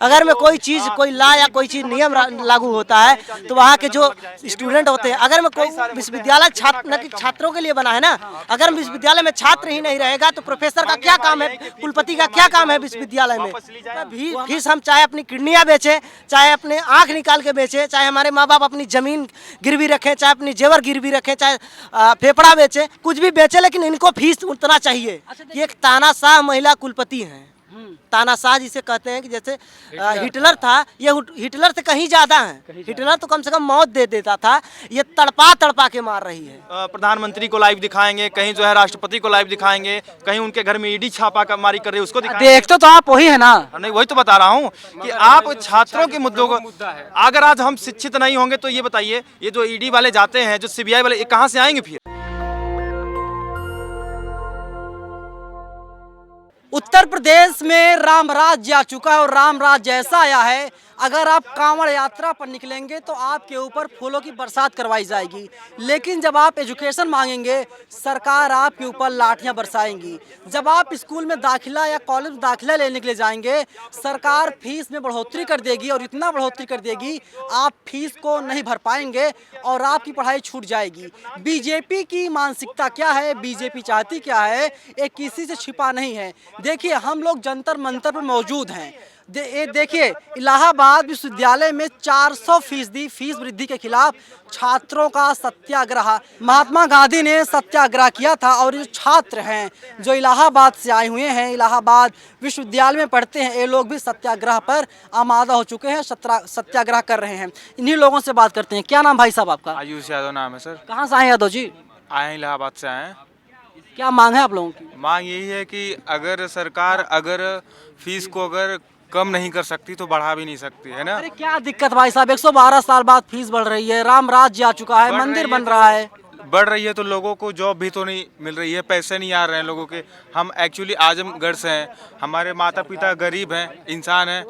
अगर में कोई चीज़, कोई ला या कोई चीज़ नियम लागू होता है तो वहाँ के जो स्टूडेंट होते हैं, अगर में कोई विश्वविद्यालय छात्रों के लिए बना है ना, अगर विश्वविद्यालय में छात्र ही नहीं रहेगा तो प्रोफेसर का क्या काम है, कुलपति का क्या काम है विश्वविद्यालय में। फीस हम चाहे अपनी किडनियाँ बेचें, चाहे अपने आँख निकाल के बेचें, चाहे हमारे माँ बाप अपनी ज़मीन गिरवी रखें, चाहे अपनी जेवर गिरवी रखें, चाहे फेफड़ा बेचें, कुछ भी बेचें, लेकिन इनको फीस उतना चाहिए। ये एक तानाशाह महिला कुलपति हैं, तानाशाह जिसे कहते हैं कि जैसे हिटलर था, ये हिटलर से कहीं ज़्यादा है। हिटलर तो कम से कम मौत दे देता था, ये तड़पा तड़पा के मार रही है। प्रधानमंत्री को लाइव दिखाएंगे, कहीं जो है राष्ट्रपति को लाइव दिखाएंगे, कहीं उनके घर में ईडी छापा मारी कर रही है उसको दिखाएंगे। देखते तो आप वही है ना। नहीं, वही तो बता रहा हूँ कि आप छात्रों के मुद्दों को, अगर आज हम शिक्षित नहीं होंगे तो ये बताइए, ये जो ईडी वाले जाते हैं, जो सीबीआई वाले, ये कहाँ से आएंगे फिर? उत्तर प्रदेश में राम राज्य आ चुका है और राम राज्य ऐसा आया है, अगर आप कांवड़ यात्रा पर निकलेंगे तो आपके ऊपर फूलों की बरसात करवाई जाएगी, लेकिन जब आप एजुकेशन मांगेंगे सरकार आपके ऊपर लाठियां बरसाएंगी। जब आप स्कूल में दाखिला या कॉलेज में दाखिला लेने के लिए जाएंगे सरकार फीस में बढ़ोतरी कर देगी और इतना बढ़ोतरी कर देगी आप फीस को नहीं भर पाएंगे और आपकी पढ़ाई छूट जाएगी। बीजेपी की मानसिकता क्या है, बीजेपी चाहती क्या है, ये किसी से छिपा नहीं है। देखिए, हम लोग जंतर मंतर पर मौजूद हैं। देखिए, इलाहाबाद विश्वविद्यालय में 400% फीस वृद्धि के खिलाफ छात्रों का सत्याग्रह, महात्मा गांधी ने सत्याग्रह किया था और ये छात्र हैं जो इलाहाबाद से आए हुए हैं, इलाहाबाद विश्वविद्यालय में पढ़ते हैं, ये लोग भी सत्याग्रह पर आमादा हो चुके हैं, सत्याग्रह कर रहे हैं। इन्हीं लोगों से बात करते हैं। क्या नाम भाई साहब आपका? आयुष यादव नाम है सर। कहाँ से आए यादव जी? आए हैं, इलाहाबाद से आए हैं। क्या मांग है आप लोगों की? मांग यही है कि अगर सरकार अगर फीस को अगर कम नहीं कर सकती तो बढ़ा भी नहीं सकती है ना। अरे क्या दिक्कत भाई साहब, 112 साल बाद फीस बढ़ रही है, राम राज्य आ चुका है, मंदिर बन रहा है। बढ़ रही है तो लोगों को जॉब भी तो नहीं मिल रही है, पैसे नहीं आ रहे हैं लोगों के। हम एक्चुअली आजमगढ़ से हैं, हमारे माता पिता गरीब हैं, इंसान हैं।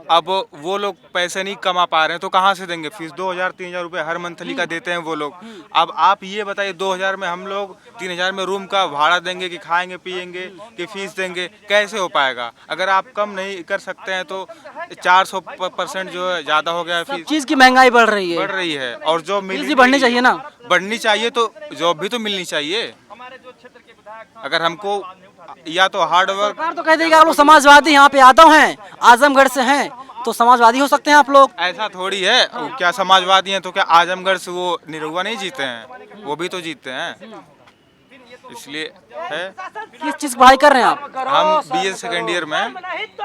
अब वो लोग पैसे नहीं कमा पा रहे हैं तो कहाँ से देंगे फीस? 2000-3000 रुपये हर मंथली का देते हैं वो लोग। अब आप ये बताइए, 2000 में हम लोग 3000 में रूम का भाड़ा देंगे कि खाएंगे पिएंगे कि फीस देंगे? कैसे हो पाएगा? अगर आप कम नहीं कर सकते हैं तो 400% जो है ज़्यादा हो गया। फीस चीज़ की महंगाई बढ़ रही है और जॉब बढ़नी चाहिए ना, बढ़नी चाहिए तो जॉब भी तो मिलनी चाहिए। अगर हमको या तो हार्ड वर्क, सरकार तो कह देगी आप लोग समाजवादी यहाँ पे यादव हैं, आजमगढ़ से हैं तो समाजवादी हो सकते हैं आप लोग। ऐसा थोड़ी है। क्या समाजवादी हैं तो क्या आजमगढ़ से वो निरहुआ नहीं जीते हैं? वो भी तो जीते हैं, इसलिए है। किस चीज़ की पढ़ाई कर रहे हैं आप? हम BA सेकेंड ईयर में हैं।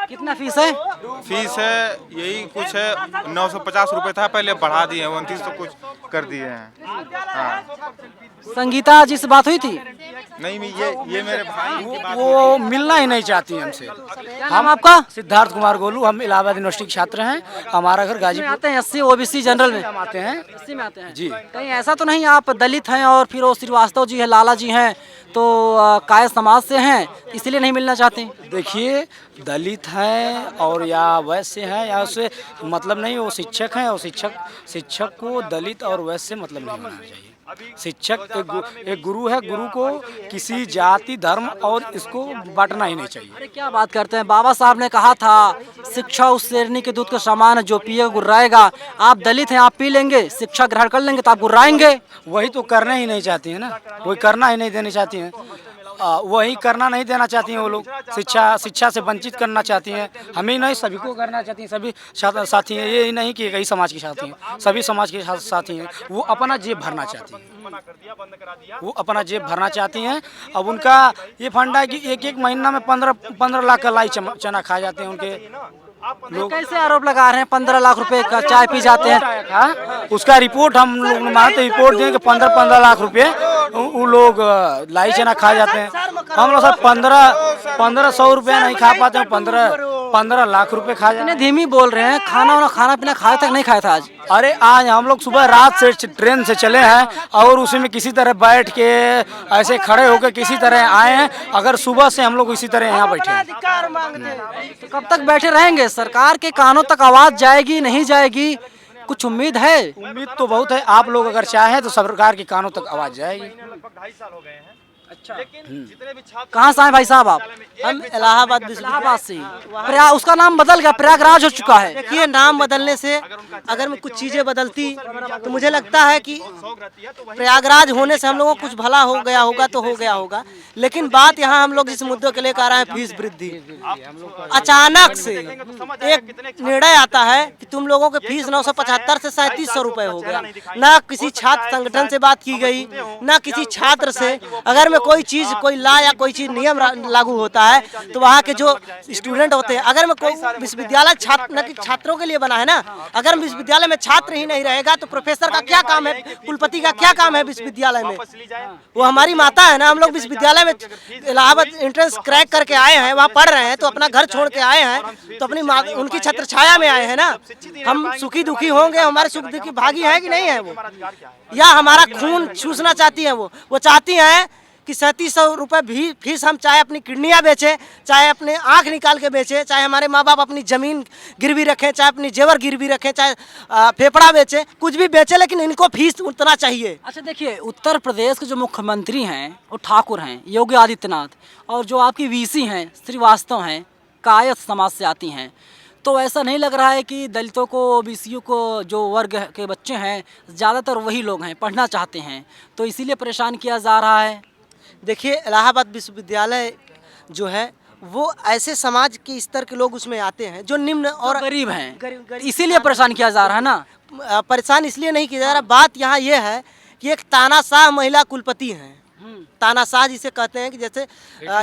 कितना फीस है? फीस है यही कुछ है, 950 रुपये था पहले, बढ़ा दिए हैं 29 तो कुछ कर दिए हैं। हाँ। संगीता जी से बात हुई थी? नहीं, ये मेरे भाई की बात वो मिलना ही नहीं चाहती हमसे। हम आपका सिद्धार्थ कुमार गोलू, हम इलाहाबाद यूनिवर्सिटी के छात्र हैं, हमारा घर गाजीपुर आते हैं। SC OBC जनरल में हम आते हैं। SC में आते हैं जी। कहीं ऐसा तो नहीं आप दलित हैं और फिर वो श्रीवास्तव जी है, लाला जी हैं तो काय समाज से हैं इसलिए नहीं मिलना चाहते? देखिए, दलित हैं और या वैश्य हैं या उससे मतलब नहीं, वो शिक्षक हैं और शिक्षक को दलित और वैश्य से मतलब नहीं होना चाहिए। शिक्षक एक गुरु है, गुरु को किसी जाति धर्म और इसको बांटना ही नहीं चाहिए। अरे क्या बात करते हैं, बाबा साहब ने कहा था शिक्षा उस शेरनी के दूध के समान है जो पिए गुर्राएगा। आप दलित हैं, आप पी लेंगे, शिक्षा ग्रहण कर लेंगे तो आप गुर्राएंगे। वही तो करना ही नहीं चाहती है ना, कोई करना ही नहीं देनी चाहती हैं। वही करना नहीं देना चाहती हैं वो लोग, शिक्षा से वंचित करना चाहती हैं। हमें नहीं, सभी को करना चाहती हैं, सभी साथी हैं। ये नहीं कि कई समाज के साथी हैं, सभी समाज के साथी हैं। वो अपना जेब भरना चाहती हैं, वो अपना जेब भरना चाहती हैं। अब उनका ये फंडा है कि एक महीना में 15 लाख का लाई चना खा जाते हैं उनके लोग। कैसे आरोप लगा रहे हैं 15 लाख रुपए का चाय पी जाते हैं? उसका रिपोर्ट हम लोग मानते, रिपोर्ट देंगे 15 लाख रुपए वो लोग लाई चना खा जाते हैं। हम लोग सर 1500 रुपया नहीं खा पाते हैं, 15 लाख रुपए खा जाते हैं। धीमी बोल रहे हैं, खाना पीना खाया तक नहीं खाया था आज? अरे आज हम लोग सुबह रात से ट्रेन से चले हैं और उसी में किसी तरह बैठ के ऐसे खड़े होकर किसी तरह आए हैं। अगर सुबह से हम लोग इसी तरह यहाँ बैठे हैं तो कब तक बैठे रहेंगे? सरकार के कानों तक आवाज जाएगी नहीं जाएगी, कुछ उम्मीद है? उम्मीद तो बहुत है। आप लोग अगर चाहें तो सरकार के कानों तक आवाज जाएगी। अच्छा, जितने भी छात्र कहाँ से आए भाई साहब आप? हम इलाहाबाद इलाहाबाद से। प्रयाग, उसका नाम बदल गया, प्रयागराज हो चुका है। देखिए, नाम बदलने से अगर कुछ चीज़ें बदलती तो मुझे लगता है कि प्रयागराज होने से हम लोगों को कुछ भला हो गया होगा तो हो गया होगा। लेकिन बात यहाँ हम लोग जिस मुद्दे के लेकर आ रहे हैं, फीस वृद्धि, अचानक से एक निर्णय आता है कि तुम लोगों के फीस 975 से 3700 रुपये हो गया। ना किसी छात्र संगठन से बात की गई, ना किसी छात्र से। अगर में कोई चीज़, कोई ला या कोई चीज़ नियम लागू होता है तो वहाँ के जो स्टूडेंट होते हैं, अगर में कोई विश्वविद्यालय छात्र न कि छात्रों के लिए बना है ना, अगर विश्वविद्यालय में छात्र ही नहीं रहेगा तो प्रोफेसर का क्या काम है, कुलपति का क्या काम है विश्वविद्यालय में? वो हमारी माता है ना। हम लोग विश्वविद्यालय में इलाहाबाद एंट्रेंस क्रैक करके आए हैं, वहाँ पढ़ रहे हैं, तो अपना घर छोड़ के आए हैं, तो अपनी उनकी छत्र छाया में आए हैं ना। हम सुखी दुखी होंगे, हमारे सुख दुखी भागी है कि नहीं है वो, या हमारा खून चूसना चाहती है वो चाहती हैं कि 3700 रुपये भी फीस हम चाहे अपनी किडनियाँ बेचें, चाहे अपने आँख निकाल के बेचें, चाहे हमारे माँ बाप अपनी ज़मीन गिरवी रखें, चाहे अपनी जेवर गिरवी रखें, चाहे फेफड़ा बेचें, कुछ भी बेचें, लेकिन इनको फीस उतना चाहिए। अच्छा देखिए, उत्तर प्रदेश के जो मुख्यमंत्री हैं वो ठाकुर हैं, योगी आदित्यनाथ, और जो आपकी वीसी हैं श्रीवास्तव हैं, कायस्थ समाज से आती हैं। तो ऐसा नहीं लग रहा है कि दलितों को, ओबीसीओ को, जो वर्ग के बच्चे हैं, ज़्यादातर वही लोग हैं, पढ़ना चाहते हैं, तो इसीलिए परेशान किया जा रहा है? देखिए, इलाहाबाद विश्वविद्यालय जो है वो ऐसे समाज के स्तर के लोग उसमें आते हैं जो निम्न और गरीब हैं, इसीलिए परेशान किया जा रहा है ना। परेशान इसलिए नहीं किया जा रहा। बात यहाँ ये है कि एक तानाशाह महिला कुलपति हैं, तानाशाह जिसे कहते हैं, कि जैसे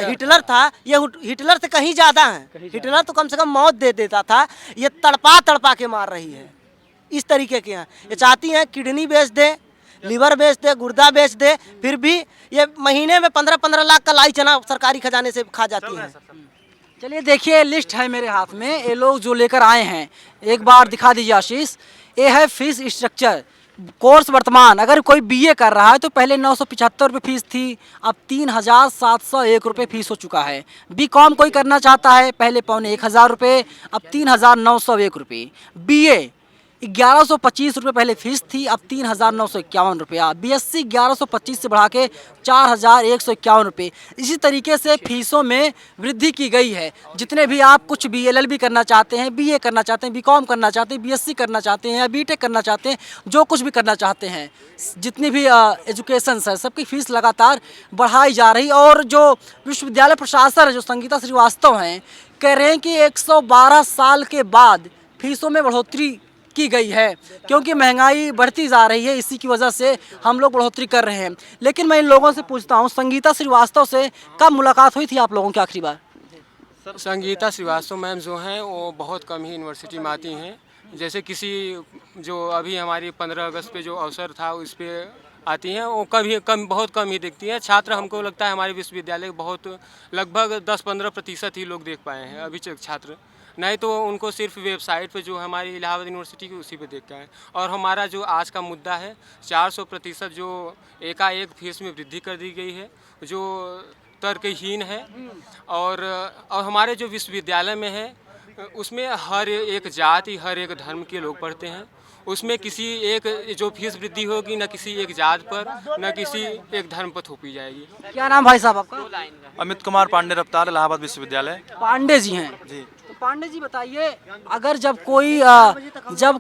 हिटलर था, ये हिटलर से कहीं ज़्यादा है। हिटलर तो कम से कम मौत दे देता था, ये तड़पा तड़पा के मार रही है। इस तरीके के हैं। ये चाहती हैं किडनी बेच दे, लीवर बेच दे, गुर्दा बेच दे, फिर भी ये महीने में 15-15 लाख का लाई चना सरकारी खजाने से खा जाती हैं। चलिए देखिए, लिस्ट है मेरे हाथ में, ये लोग जो लेकर आए हैं, एक बार दिखा दीजिए आशीष। ये है फीस स्ट्रक्चर, कोर्स वर्तमान। अगर कोई बीए कर रहा है तो पहले 975 रुपये फीस थी, अब 3701 रुपये फीस हो चुका है। बीकॉम कोई करना चाहता है, पहले 1500 रुपये, अब 3901 रुपये। बीए 1125 रुपये पहले फीस थी, अब 3951 रुपया। बीएससी 1125 से बढ़ा के 4151 रुपये। इसी तरीके से फीसों में वृद्धि की गई है। जितने भी आप कुछ भी एलएलबी करना चाहते हैं, बीए करना चाहते हैं, बीकॉम करना चाहते हैं, बीएससी करना चाहते हैं या बीटेक करना चाहते हैं, जो कुछ भी करना चाहते हैं, जितनी भी एजुकेशंस है, सबकी फ़ीस लगातार बढ़ाई जा रही। और जो विश्वविद्यालय प्रशासन है, जो संगीता श्रीवास्तव हैं, कह रहे हैं कि 112 साल के बाद फीसों में बढ़ोतरी की गई है, क्योंकि महंगाई बढ़ती जा रही है, इसी की वजह से हम लोग बढ़ोतरी कर रहे हैं। लेकिन मैं इन लोगों से पूछता हूँ, संगीता श्रीवास्तव से कब मुलाकात हुई थी आप लोगों की आखिरी बार? संगीता श्रीवास्तव मैम जो हैं वो बहुत कम ही यूनिवर्सिटी में आती हैं। जैसे किसी जो अभी हमारी 15 अगस्त पे जो अवसर था उस पर आती हैं, वो बहुत कम ही दिखती हैं। छात्र हमको लगता है हमारे विश्वविद्यालय बहुत लगभग 10-15% ही लोग देख पाए हैं अभी छात्र, नहीं तो उनको सिर्फ वेबसाइट पे जो हमारी इलाहाबाद यूनिवर्सिटी की उसी पे देखते हैं। और हमारा जो आज का मुद्दा है 400% जो एकाएक फीस में वृद्धि कर दी गई है, जो तर्कहीन है। और हमारे जो विश्वविद्यालय में है उसमें हर एक जाति, हर एक धर्म के लोग पढ़ते हैं। उसमें किसी एक जो फीस वृद्धि होगी न किसी एक जात पर, न किसी एक धर्म पर थोपी जाएगी। क्या नाम भाई साहब आपका? अमित कुमार पांडे, रफ्तार, इलाहाबाद विश्वविद्यालय। पांडे जी हैं जी। तो पांडे जी बताइए, अगर जब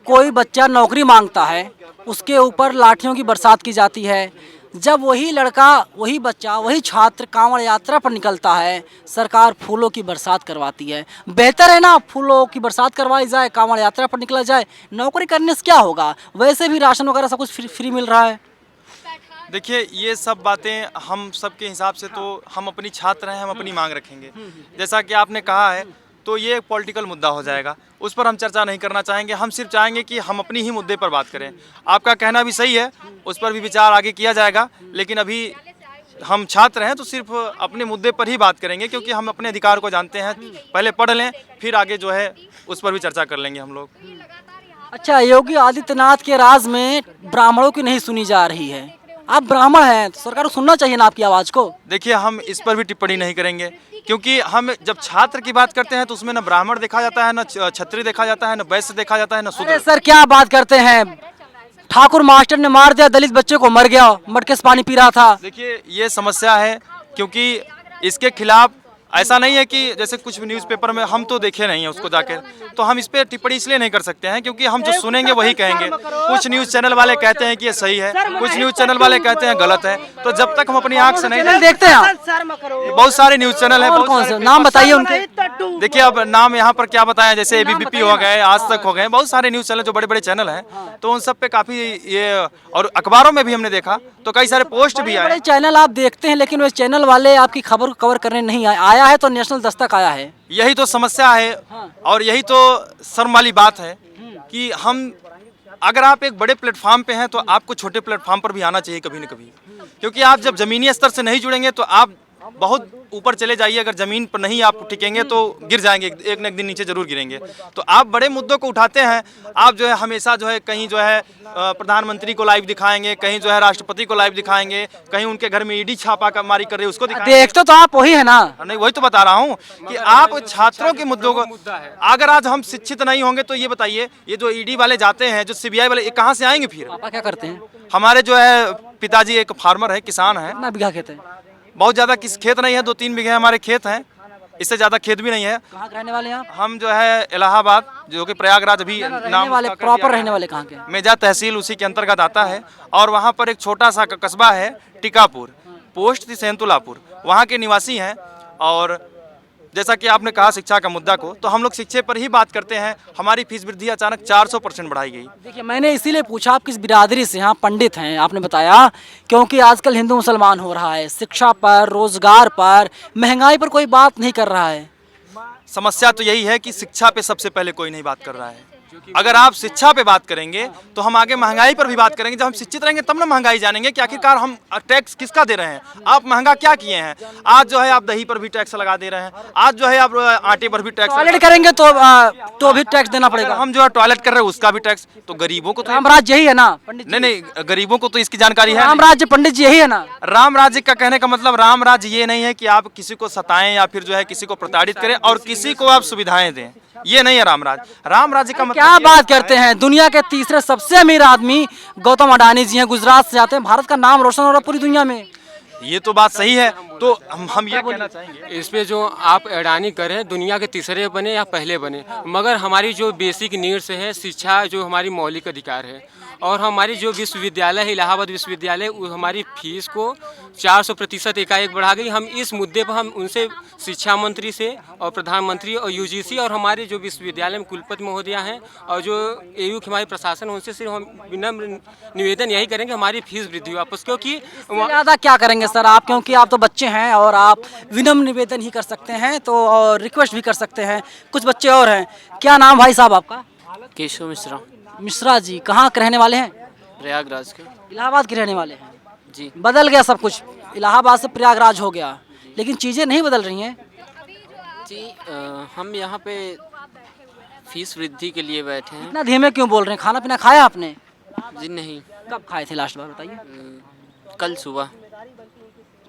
कोई बच्चा नौकरी मांगता है, उसके ऊपर लाठियों की बरसात की जाती है, जब वही लड़का, वही बच्चा, वही छात्र कांवड़ यात्रा पर निकलता है, सरकार फूलों की बरसात करवाती है। बेहतर है ना फूलों की बरसात करवाई जाए, कांवड़ यात्रा पर निकला जाए। नौकरी करने से क्या होगा, वैसे भी राशन वगैरह सब कुछ फ्री मिल रहा है। देखिए, ये सब बातें हम सब के हिसाब से तो हम अपनी छात्र हैं, हम अपनी मांग रखेंगे। जैसा कि आपने कहा है, तो ये एक पॉलिटिकल मुद्दा हो जाएगा, उस पर हम चर्चा नहीं करना चाहेंगे। हम सिर्फ चाहेंगे कि हम अपनी ही मुद्दे पर बात करें। आपका कहना भी सही है, उस पर भी विचार आगे किया जाएगा, लेकिन अभी हम छात्र हैं तो सिर्फ अपने मुद्दे पर ही बात करेंगे, क्योंकि हम अपने अधिकार को जानते हैं। पहले पढ़ लें, फिर आगे जो है उस पर भी चर्चा कर लेंगे हम लोग। अच्छा, योगी आदित्यनाथ के राज में ब्राह्मणों की नहीं सुनी जा रही है। आप ब्राह्मण हैं तो सरकार को सुनना चाहिए ना आपकी आवाज़ को। देखिए, हम इस पर भी टिप्पणी नहीं करेंगे, क्योंकि हम जब छात्र की बात करते हैं तो उसमें न ब्राह्मण देखा जाता है, न क्षत्रिय देखा जाता है, न वैश्य देखा जाता है, न शूद्र। सर क्या बात करते हैं, ठाकुर मास्टर ने मार दिया दलित बच्चे को, मर गया, मटके से पानी पी रहा था। देखिए, ये समस्या है क्योंकि इसके खिलाफ ऐसा नहीं है कि जैसे कुछ न्यूज़पेपर में हम तो देखे नहीं है उसको जाकर, तो हम इस पर टिप्पणी इसलिए नहीं कर सकते हैं क्योंकि हम जो सुनेंगे वही कहेंगे। कुछ न्यूज़ चैनल वाले कहते हैं कि ये सही है, कुछ न्यूज़ चैनल वाले कहते हैं गलत है। तो जब तक हम अपनी आंख से नहीं देखते हैं आप? बहुत सारे न्यूज़ चैनल है। कौन से नाम बताइए उनके? देखिए अब नाम यहाँ पर क्या बताएं, जैसे एबीपी हो गए, आज तक हो गए, बहुत सारे न्यूज़ चैनल जो बड़े बड़े चैनल हैं, तो उन सब पे काफ़ी ये, और अखबारों में भी हमने देखा तो कई सारे पोस्ट भी आए। बड़े चैनल आप देखते हैं लेकिन वे चैनल वाले आपकी खबर को कवर करने नहीं आया है तो नेशनल दस्तक आया है। यही तो समस्या है और यही तो शर्म वाली बात है कि हम, अगर आप एक बड़े प्लेटफॉर्म पे हैं तो आपको छोटे प्लेटफॉर्म पर भी आना चाहिए कभी न कभी, क्योंकि आप जब जमीनी स्तर से नहीं जुड़ेंगे तो आप बहुत ऊपर चले जाइए, अगर जमीन पर नहीं आप टिकेंगे तो गिर जाएंगे, एक न एक दिन नीचे जरूर गिरेंगे। तो आप बड़े मुद्दों को उठाते हैं, आप जो है हमेशा जो है कहीं जो है प्रधानमंत्री को लाइव दिखाएंगे, कहीं जो है राष्ट्रपति को लाइव दिखाएंगे, कहीं उनके घर में ईडी छापामारी कर रही है उसको दिखाएंगे। देखते तो आप वही है ना। नहीं, वही तो बता रहा हूँ कि आप छात्रों के मुद्दों को, अगर आज हम शिक्षित नहीं होंगे तो ये बताइए, ये जो ईडी वाले जाते हैं, जो सीबीआई वाले, ये कहाँ से आएंगे फिर? पापा क्या करते हैं? हमारे जो है पिताजी एक फार्मर है, किसान है। कितना बीघा खेत है? बहुत ज़्यादा किस खेत नहीं है, 2-3 बीघे हमारे खेत हैं, इससे ज़्यादा खेत भी नहीं है। कहाँ के रहने वाले हैं आप? हम जो है इलाहाबाद, जो कि प्रयागराज अभी रहने वाले, प्रॉपर रहने वाले कहाँ के? मेजा तहसील उसी के अंतर्गत आता है, और वहाँ पर एक छोटा सा कस्बा है टिकापुर, पोस्ट थी सैंतुलापुर, वहाँ के निवासी हैं। और जैसा कि आपने कहा शिक्षा का मुद्दा को, तो हम लोग शिक्षा पर ही बात करते हैं। हमारी फीस वृद्धि अचानक 400% बढ़ाई गई। देखिए मैंने इसीलिए पूछा आप किस बिरादरी से हैं, आप पंडित हैं, आपने बताया क्योंकि आजकल हिंदू मुसलमान हो रहा है, शिक्षा पर, रोजगार पर, महंगाई पर कोई बात नहीं कर रहा है। समस्या तो यही है कि शिक्षा पे सबसे पहले कोई नहीं बात कर रहा है। अगर आप शिक्षा पे बात करेंगे तो हम आगे महंगाई पर भी बात करेंगे। जब हम शिक्षित रहेंगे तब ना महंगाई जानेंगे कि आखिरकार हम टैक्स किसका दे रहे हैं, आप महंगा क्या किए हैं। आज जो है आप दही पर भी टैक्स लगा दे रहे हैं, आज जो है आप आटे पर भी टैक्स, टॉयलेट करेंगे तो भी टैक्स देना पड़ेगा। हम जो है टॉयलेट कर रहे हैं उसका भी टैक्स। तो गरीबों को तो राम राज्य यही है ना पंडित जी? नहीं, गरीबों को तो इसकी जानकारी है। राम राज्य पंडित जी यही है ना? राम राज्य का कहने का मतलब, राम राज्य ये नहीं है कि आप किसी को सताएं या फिर जो है किसी को प्रताड़ित करें और किसी को आप सुविधाएं दें, ये नहीं है राम राज्य। राम राज्य का मतलब क्या बात करते हैं, दुनिया के तीसरे सबसे अमीर आदमी गौतम अडानी जी हैं, गुजरात से आते हैं, भारत का नाम रोशन हो रहा है पूरी दुनिया में। ये तो बात सही है। तो हम ये कहना चाहेंगे, इस पे जो आप अडानी करें, दुनिया के तीसरे बने या पहले बने, मगर हमारी जो बेसिक नीड्स है, शिक्षा जो हमारी मौलिक अधिकार है, और हमारी जो विश्वविद्यालय है, इलाहाबाद विश्वविद्यालय, हमारी फीस को 400% एकाएक बढ़ा गई। हम इस मुद्दे पर हम उनसे, शिक्षा मंत्री से और प्रधानमंत्री और यूजीसी और हमारे जो विश्वविद्यालय में कुलपति महोदया हैं और जो एयू के हमारे प्रशासन, उनसे सिर्फ हम विनम्र निवेदन यही करेंगे हमारी फीस वृद्धि वापस, क्योंकि ज़्यादा क्या करेंगे सर आप, क्योंकि आप तो बच्चे हैं और आप विनम्र निवेदन ही कर सकते हैं, तो और रिक्वेस्ट भी कर सकते हैं। कुछ बच्चे और हैं, क्या नाम भाई साहब आपका? केशव मिश्रा। मिश्रा जी, कहाँ के रहने वाले हैं? प्रयागराज के। इलाहाबाद के रहने वाले हैं जी। बदल गया सब कुछ, इलाहाबाद से प्रयागराज हो गया, लेकिन चीज़ें नहीं बदल रही हैं जी। हम यहाँ पे फीस वृद्धि के लिए बैठे हैं। इतना धीमे क्यों बोल रहे हैं? खाना पीना खाया आपने? जी नहीं। कब खाए थे लास्ट बार बताइए? कल सुबह।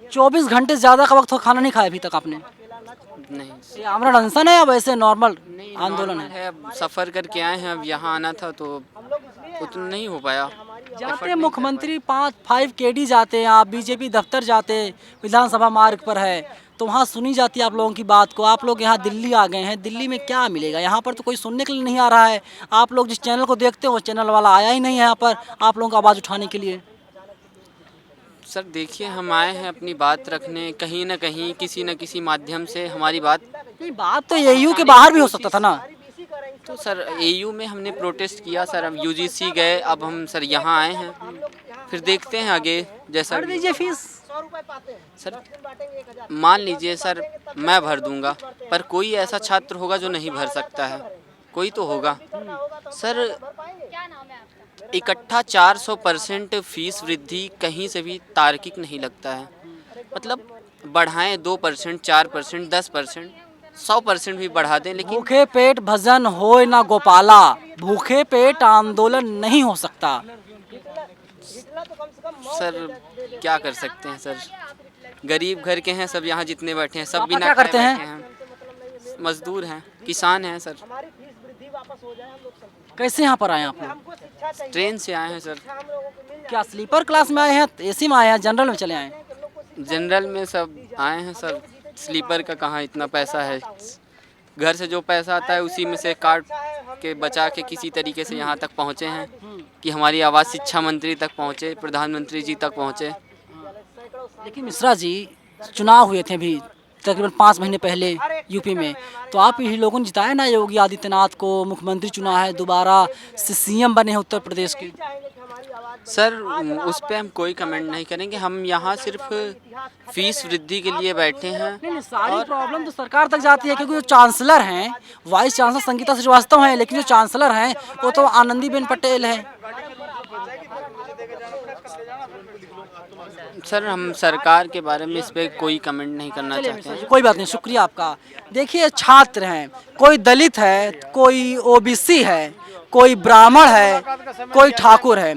24 घंटे से ज़्यादा का वक्त हो, खाना नहीं खाया अभी तक आपने? नहीं ये आमरण अनशन है या वैसे नॉर्मल आंदोलन नॉर्मल है? अब सफ़र करके आए हैं, अब यहाँ आना था तो उतना नहीं हो पाया। जाते मुख्यमंत्री 5 KD जाते हैं, आप बीजेपी दफ्तर जाते, विधानसभा मार्ग पर है, तो वहाँ सुनी जाती है आप लोगों की बात को। आप लोग यहाँ दिल्ली आ गए हैं, दिल्ली में क्या मिलेगा? यहाँ पर तो कोई सुनने के लिए नहीं आ रहा है। आप लोग जिस चैनल को देखते हो वो चैनल वाला आया ही नहीं है यहाँ पर आप लोगों की आवाज़ उठाने के लिए। सर देखिए, हम आए हैं अपनी बात रखने, कहीं ना कहीं किसी न किसी माध्यम से हमारी बात। नहीं, बात तो एयू के बाहर भी हो सकता था ना। तो सर एयू में हमने प्रोटेस्ट किया सर, अब यूजीसी गए, अब हम सर यहाँ आए हैं, फिर देखते हैं आगे जैसा। भर दीजिए फीस। सर मान लीजिए सर मैं भर दूंगा, पर कोई ऐसा छात्र होगा जो नहीं भर सकता है, कोई तो होगा सर। इकट्ठा 400% फीस वृद्धि कहीं से भी तार्किक नहीं लगता है। मतलब बढ़ाएं 2%, 4%, 10%, 100% भी बढ़ा दें, लेकिन भूखे पेट भजन होए ना गोपाला, भूखे पेट आंदोलन नहीं हो सकता। सर क्या कर सकते हैं सर, गरीब घर के हैं सब, यहाँ जितने बैठे हैं सब पापा बिना क्या करते खाए हैं? बैठे हैं, मजदूर हैं, किसान हैं सर। कैसे यहाँ पर आए आप लोग? ट्रेन से आए हैं सर। क्या स्लीपर क्लास में आए हैं, एसी में आए हैं, जनरल में चले आए हैं? जनरल में सब आए हैं सर, स्लीपर का कहाँ इतना पैसा है। घर से जो पैसा आता है उसी में से काट के बचा के किसी तरीके से यहाँ तक पहुँचे हैं कि हमारी आवाज़ शिक्षा मंत्री तक पहुँचे, प्रधानमंत्री जी तक पहुँचे। लेकिन मिश्रा जी, चुनाव हुए थे अभी तकरीबन 5 महीने पहले यूपी में, तो आप ही लोगों ने जिताया ना योगी आदित्यनाथ को, मुख्यमंत्री चुना है, दोबारा से सीएम बने हैं उत्तर प्रदेश के। सर उस पर हम कोई कमेंट नहीं करेंगे, हम यहाँ सिर्फ फीस वृद्धि के लिए बैठे हैं। नहीं, सारी प्रॉब्लम तो सरकार तक जाती है, क्योंकि जो चांसलर हैं, वाइस चांसलर संगीता श्रीवास्तव हैं, लेकिन जो चांसलर हैं वो तो आनंदीबेन पटेल है। सर हम सरकार के बारे में इस पर कोई कमेंट नहीं करना चाहते हैं। कोई बात नहीं, शुक्रिया आपका। देखिए, छात्र हैं, कोई दलित है, कोई ओबीसी है, कोई ब्राह्मण है, कोई ठाकुर है,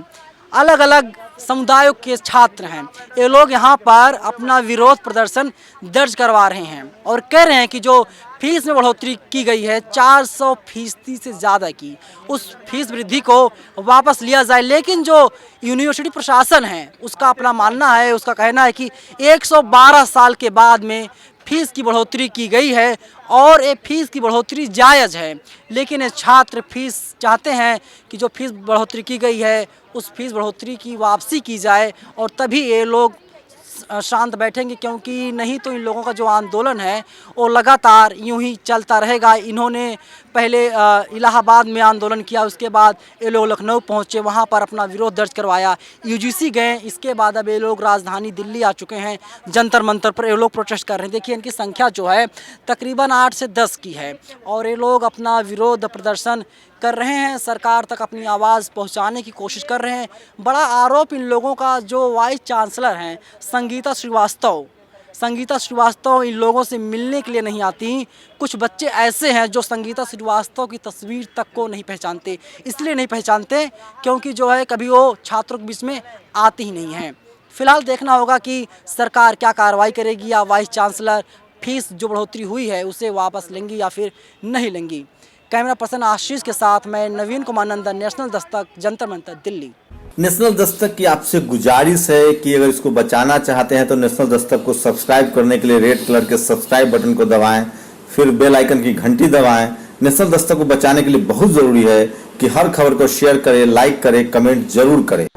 अलग अलग समुदायों के छात्र हैं। ये लोग यहाँ पर अपना विरोध प्रदर्शन दर्ज करवा रहे हैं और कह रहे हैं कि जो फीस में बढ़ोतरी की गई है 400% से ज़्यादा की, उस फीस वृद्धि को वापस लिया जाए। लेकिन जो यूनिवर्सिटी प्रशासन है उसका अपना मानना है, उसका कहना है कि 112 साल के बाद में फीस की बढ़ोतरी की गई है और ये फीस की बढ़ोतरी जायज़ है। लेकिन ये छात्र फीस चाहते हैं कि जो फीस बढ़ोतरी की गई है उस फीस बढ़ोतरी की वापसी की जाए, और तभी ये लोग शांत बैठेंगे, क्योंकि नहीं तो इन लोगों का जो आंदोलन है वो लगातार यूं ही चलता रहेगा। इन्होंने पहले इलाहाबाद में आंदोलन किया, उसके बाद ये लोग लखनऊ पहुंचे, वहां पर अपना विरोध दर्ज करवाया, यूजीसी गए, इसके बाद अब ये लोग राजधानी दिल्ली आ चुके हैं, जंतर मंतर पर ये लोग प्रोटेस्ट कर रहे हैं। देखिए, इनकी संख्या जो है तकरीबन 8 से 10 की है और ये लोग अपना विरोध प्रदर्शन कर रहे हैं, सरकार तक अपनी आवाज़ पहुंचाने की कोशिश कर रहे हैं। बड़ा आरोप इन लोगों का जो वाइस चांसलर हैं संगीता श्रीवास्तव इन लोगों से मिलने के लिए नहीं आती। कुछ बच्चे ऐसे हैं जो संगीता श्रीवास्तव की तस्वीर तक को नहीं पहचानते, इसलिए नहीं पहचानते क्योंकि जो है कभी वो छात्रों के बीच में आती ही नहीं हैं। फिलहाल देखना होगा कि सरकार क्या कार्रवाई करेगी, या वाइस चांसलर फीस जो बढ़ोतरी हुई है उसे वापस लेंगी या फिर नहीं लेंगी। कैमरा पर्सन आशीष के साथ मैं नवीन कुमार नंदन, नेशनल दस्तक, जंतर मंतर, दिल्ली। नेशनल दस्तक की आपसे गुजारिश है कि अगर इसको बचाना चाहते हैं तो नेशनल दस्तक को सब्सक्राइब करने के लिए रेड कलर के सब्सक्राइब बटन को दबाएं, फिर बेल आइकन की घंटी दबाएं। नेशनल दस्तक को बचाने के लिए बहुत जरूरी है कि हर खबर को शेयर करें, लाइक करें, कमेंट जरूर करें।